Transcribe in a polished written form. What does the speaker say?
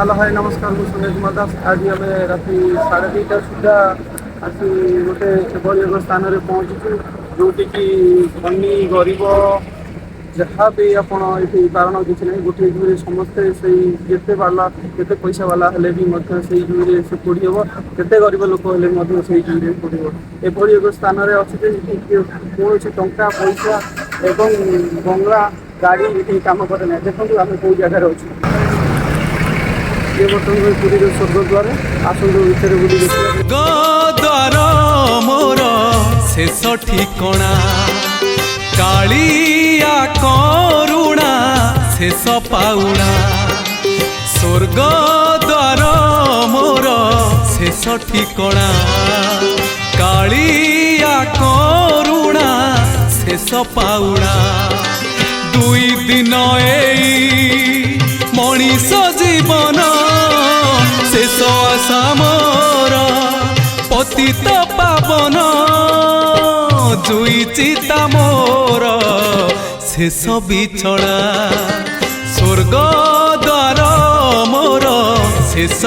Hello hi नमस्कार मुझे सुनील कुमार दास। आज आम राति 2:30 सुधा आसी गोटे एभली एक स्थान में पहुँचु जोटि कि धनी गरीब जहाँ भी आपण ये कारण किसी ना गोटे जूरे समस्ते से जिते पाला केते पैसा वाला हेले भी से जूरे से पढ़ी हम केते गरीब लोक हेले से जूरे पढ़ एभली एक स्थान में अच्छे कौन टंका पैसा एवं बंगला गाड़ी ये कम करे ना। देखो आम कौ जगार अच्छे ये बर्तमान पुरी स्वर्गद्वार आसंत भितर बुली स्वर्गद्वार मोर शेष ठिकणा कालिया करुणा शेष पाउणा स्वर्गद्वार मोर शेष ठिकणा कालिया करुणा शेष पाउणा दुई दिन एई मनीष जीवन शेष आशा मोर पतित पावन जुई चिता मोर शेष बिछड़ा स्वर्गद्वार मोर शेष